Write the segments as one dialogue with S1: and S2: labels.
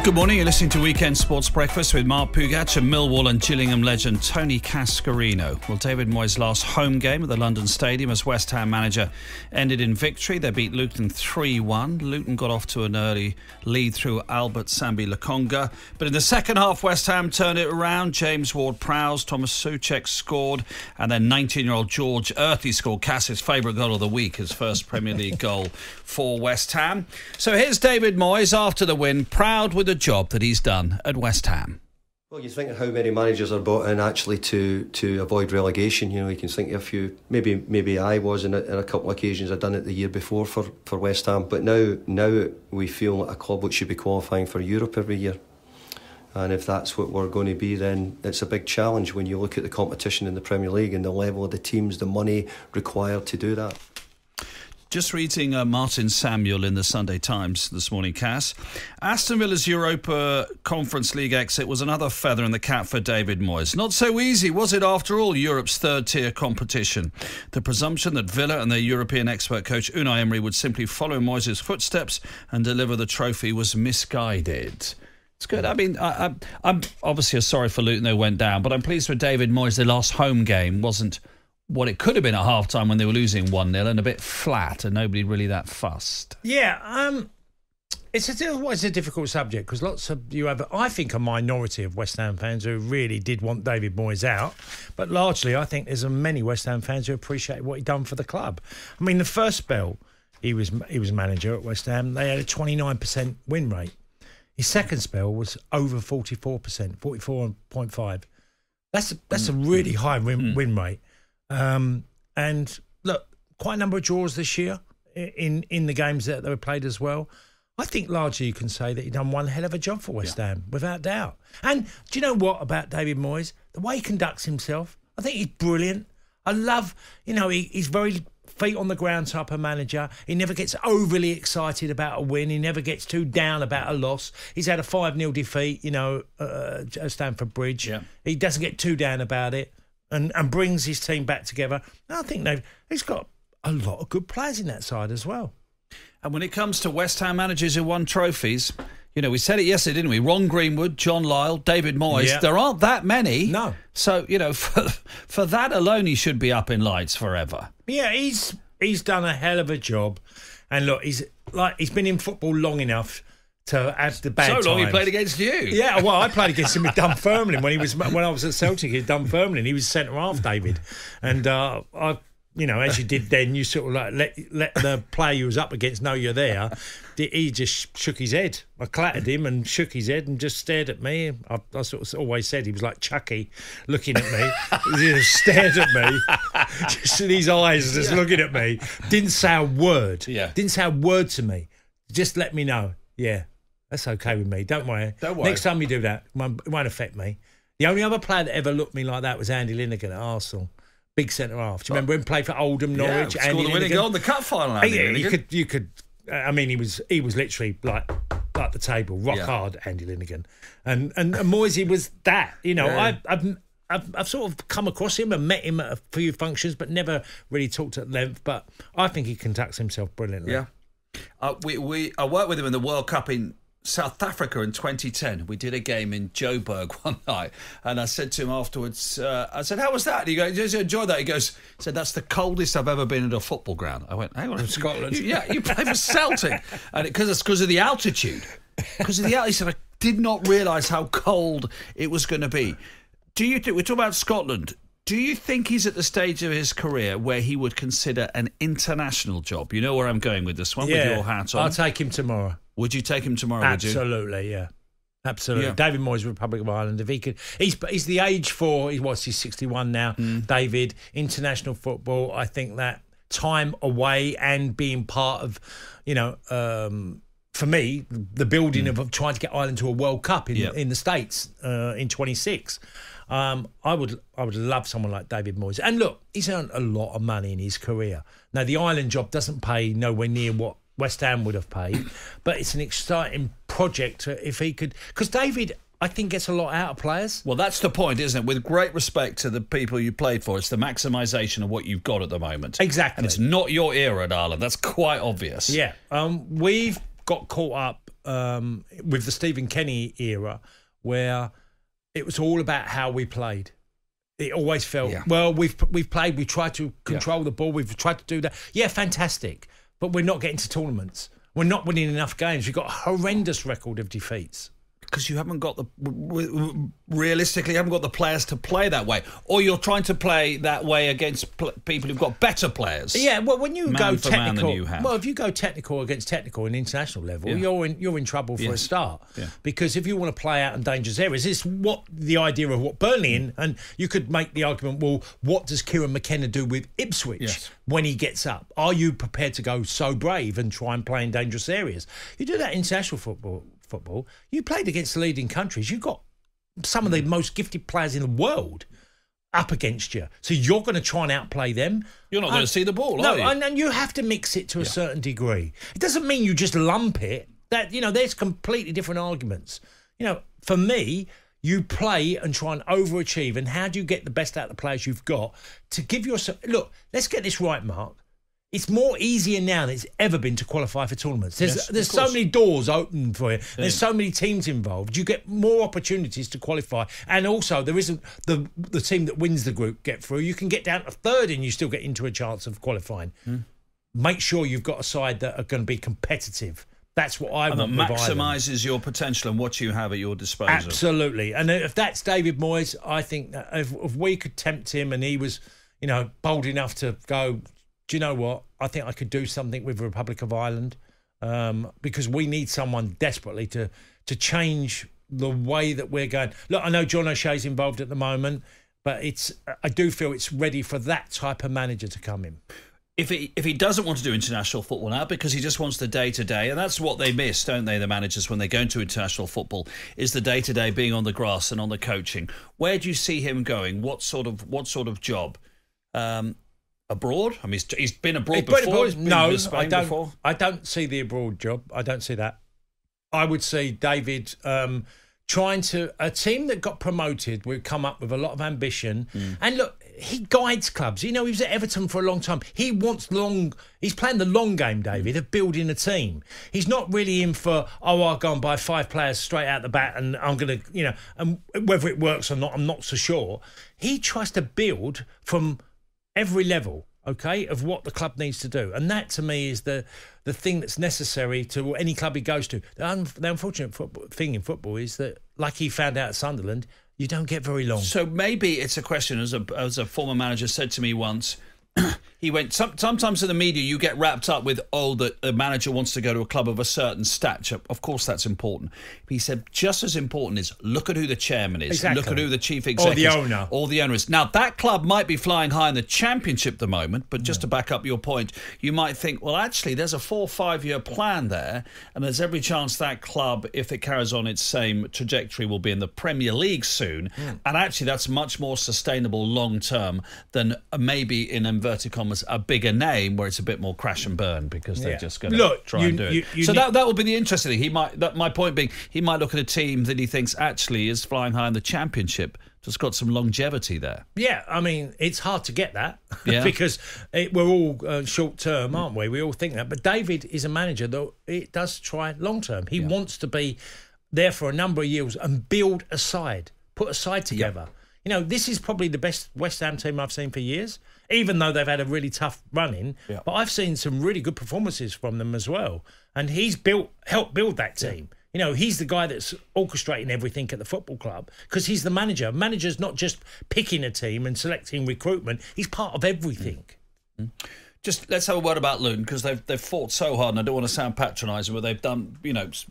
S1: Good morning, you're listening to Weekend Sports Breakfast with Mark Pougatch and Millwall and Gillingham legend Tony Cascarino. Well, David Moyes' last home game at the London Stadium as West Ham manager ended in victory. They beat Luton 3-1. Luton got off to an early lead through Albert Sambi Lokonga. But in the second half, West Ham turned it around. James Ward-Prowse, Thomas Souček scored, and then 19-year-old George Earthy scored Cass's favourite goal of the week, his first Premier League goal for West Ham. So here's David Moyes after the win, proud with the job that he's done at West Ham.
S2: Well, you think of how many managers are brought in actually to avoid relegation. You know, you can think of a few. Maybe I was in a couple of occasions. I'd done it the year before for West Ham. But now we feel like a club which should be qualifying for Europe every year. And if that's what we're going to be, then it's a big challenge when you look at the competition in the Premier League and the level of the teams, the money required to do that.
S1: Just reading Martin Samuel in the Sunday Times this morning, Cass. Aston Villa's Europa Conference League exit was another feather in the cap for David Moyes. Not so easy, was it, after all, Europe's third-tier competition? The presumption that Villa and their European expert coach Unai Emery would simply follow Moyes' footsteps and deliver the trophy was misguided. It's good. I mean, I'm obviously sorry for Luton they went down, but I'm pleased with David Moyes. Their last home game wasn't what it could have been at half-time when they were losing 1-0 and a bit flat and nobody really that fussed.
S3: Yeah, it's a difficult subject because I think, a minority of West Ham fans who really did want David Moyes out, but largely I think there's many West Ham fans who appreciate what he'd done for the club. I mean, the first spell he was manager at West Ham, they had a 29% win rate. His second spell was over 44%, 44.5. That's a really high win rate. And look, quite a number of draws this year in the games that they were played as well. I think largely you can say that he's done one hell of a job for West Ham, without doubt. And do you know what about David Moyes? The way he conducts himself, I think he's brilliant. I love, he's very feet on the ground type of manager. He never gets overly excited about a win. He never gets too down about a loss. He's had a 5-0 defeat, at Stamford Bridge. Yeah. He doesn't get too down about it. And brings his team back together. And I think he's got a lot of good players in that side as well.
S1: And when it comes to West Ham managers who won trophies, we said it yesterday, didn't we? Ron Greenwood, John Lyall, David Moyes. Yeah. There aren't that many.
S3: No.
S1: So, for that alone, he should be up in lights forever.
S3: Yeah, he's done a hell of a job. And look, he's been in football long enough to add the bad times.
S1: So long he played against you.
S3: Yeah, well, I played against him at Dunfermline when I was at Celtic at Dunfermline. He was centre half, David, and as you did then, you sort of let the player you was up against know you're there. He just shook his head. I clattered him and shook his head and just stared at me. I sort of always said he was like Chucky, looking at me. He just stared at me, just in his eyes, just looking at me. Didn't say a word. Yeah. Didn't say a word to me. Just let me know. Yeah. That's okay with me. Don't worry. Next time you do that, it won't affect me. The only other player that ever looked at me like that was Andy Linegan at Arsenal. Big centre half. Do you remember him playing for Oldham, Norwich?
S1: Yeah, scored the winning goal in the cup final.
S3: You could. I mean, he was literally like the table, rock hard. Andy Linegan, and Moyes was that. I've sort of come across him and met him at a few functions, but never really talked at length. But I think he conducts himself brilliantly.
S1: Yeah. I worked with him in the World Cup in South Africa in 2010. We did a game in Joburg one night, and I said to him afterwards, I said, "How was that?" And he goes, "Did you enjoy that?" He said, "That's the coldest I've ever been at a football ground." I went, "Hang on,
S3: in Scotland."
S1: You play for Celtic, and it's because of the altitude. Because of the altitude, he said, "I did not realise how cold it was going to be." Do you think we're talking about Scotland? Do you think he's at the stage of his career where he would consider an international job? You know where I'm going with this one, with your hat on.
S3: I'll take him tomorrow.
S1: Would you take him tomorrow?
S3: Absolutely, yeah. Absolutely. Yeah. David Moyes, Republic of Ireland. If he could, he's the age for, he's 61 now. David, international football. I think that time away and being part of, for me, the building of trying to get Ireland to a World Cup in the States in 26. I would love someone like David Moyes. And look, he's earned a lot of money in his career. Now, the Ireland job doesn't pay nowhere near what West Ham would have paid, but it's an exciting project if he could. Because David, I think, gets a lot out of players.
S1: Well, that's the point, isn't it? With great respect to the people you played for, it's the maximisation of what you've got at the moment.
S3: Exactly.
S1: And it's not your era at Ireland. That's quite obvious.
S3: Yeah. We've got caught up with the Stephen Kenny era, where it was all about how we played. It always felt, well, we've played, we tried to control the ball, we've tried to do that. Yeah, fantastic. But we're not getting to tournaments. We're not winning enough games. We've got a horrendous record of defeats.
S1: Because you haven't got realistically, you haven't got the players to play that way. Or you're trying to play that way against people who've got better players.
S3: Yeah, well, when you go technical,
S1: well,
S3: if you go technical against technical in international level, you're in trouble for a start.
S1: Yeah.
S3: Because if you want to play out in dangerous areas, it's what the idea of what Burnley and you could make the argument, well, what does Kieran McKenna do with Ipswich when he gets up? Are you prepared to go so brave and try and play in dangerous areas? You do that in international football. You played against the leading countries. You've got some of the most gifted players in the world up against you. So you're going to try and outplay them.
S1: You're not going to see the ball, are you?
S3: And you have to mix it to a certain degree. It doesn't mean you just lump it. That, there's completely different arguments. For me, you play and try and overachieve. And how do you get the best out of the players you've got to give yourself... Look, let's get this right, Mark. It's more easier now than it's ever been to qualify for tournaments. There's so many doors open for you. There's so many teams involved. You get more opportunities to qualify. And also, there isn't the team that wins the group get through. You can get down to third and you still get into a chance of qualifying. Make sure you've got a side that are going to be competitive. That's what I want.
S1: And that maximises your potential and what you have at your disposal.
S3: Absolutely. And if that's David Moyes, I think that if we could tempt him and he was, bold enough to go... Do you know what? I think I could do something with the Republic of Ireland because we need someone desperately to change the way that we're going. Look, I know John O'Shea's involved at the moment, but I do feel it's ready for that type of manager to come in.
S1: If he doesn't want to do international football now because he just wants the day-to-day, and that's what they miss, don't they, the managers, when they go into international football, is the day-to-day being on the grass and on the coaching. Where do you see him going? What sort of job? Abroad? I mean, he's been abroad before. He's been to Spain before.
S3: I don't see the abroad job. I don't see that. I would see David trying to... A team that got promoted would come up with a lot of ambition. And look, he guides clubs. He was at Everton for a long time. He's playing the long game, David, of building a team. He's not really in for, I'll go and buy 5 players straight out the bat and I'm going to, and whether it works or not, I'm not so sure. He tries to build from... every level, okay, of what the club needs to do. And that, to me, is the thing that's necessary to any club he goes to. The unfortunate thing in football is that, like he found out at Sunderland, you don't get very long.
S1: So maybe it's a question, as a former manager said to me once, he went, sometimes in the media you get wrapped up with, that the manager wants to go to a club of a certain stature. Of course that's important. But he said just as important is look at who the chairman is.
S3: Exactly.
S1: Look at who the chief executive is. Or the owner is. Now that club might be flying high in the Championship at the moment, but just to back up your point, you might think, well actually there's a 4 or 5 year plan there and there's every chance that club, if it carries on its same trajectory, will be in the Premier League soon. And actually that's much more sustainable long term than maybe in inverted commas a bigger name where it's a bit more crash and burn because they're just going to try and do it. So that will be the interesting thing. My point being, he might look at a team that he thinks actually is flying high in the Championship, just got some longevity there.
S3: Yeah, I mean, it's hard to get that because we're all short term, aren't we? We all think that. But David is a manager that it does try long term. He wants to be there for a number of years and build a side, put a side together. This is probably the best West Ham team I've seen for years, even though they've had a really tough run-in. But I've seen some really good performances from them as well. And he's helped build that team. He's the guy that's orchestrating everything at the football club because he's the manager. Manager's not just picking a team and selecting recruitment. He's part of everything.
S1: Just let's have a word about Luton because they've fought so hard, and I don't want to sound patronising, but they've done,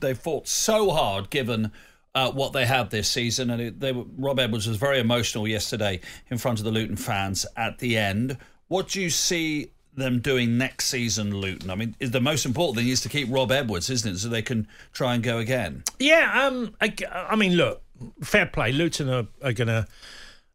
S1: they've fought so hard given... what they have this season, and Rob Edwards was very emotional yesterday in front of the Luton fans at the end. What do you see them doing next season, Luton? I mean, the most important thing is to keep Rob Edwards, isn't it, so they can try and go again?
S3: Yeah, I mean, look, fair play. Luton are going to...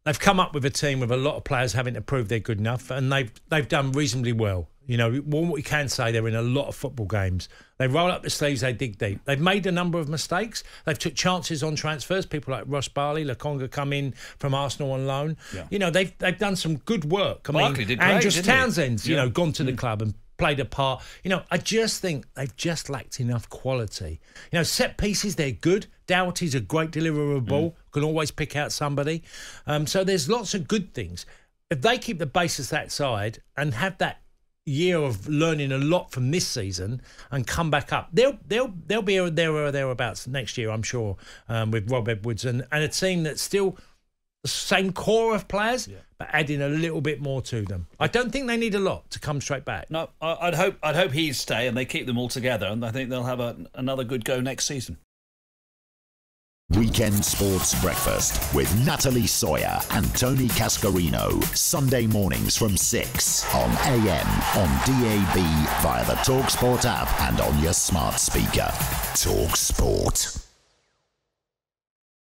S3: They've come up with a team with a lot of players having to prove they're good enough, and they've done reasonably well. What we can say, they're in a lot of football games. They roll up the sleeves, they dig deep. They've made a number of mistakes. They've took chances on transfers. People like Ross Barley, Lokonga come in from Arsenal on loan. Yeah. They've done some good work.
S1: Barkley did great,
S3: Andrews Townsend's, gone to the club and played a part. You know, I just think they've just lacked enough quality. You know, set pieces, they're good. Doughty's a great deliverer of the ball, can always pick out somebody. So there's lots of good things. If they keep the basis that side and have that year of learning a lot from this season and come back up, they'll be there or thereabouts next year, I'm sure, with Rob Edwards and a team that's still the same core of players, but adding a little bit more to them. I don't think they need a lot to come straight back.
S1: No, I'd hope he'd stay and they keep them all together, and I think they'll have another good go next season.
S4: Weekend Sports Breakfast with Natalie Sawyer and Tony Cascarino. Sunday mornings from 6 on AM, on DAB, via the talkSPORT app and on your smart speaker. talkSPORT.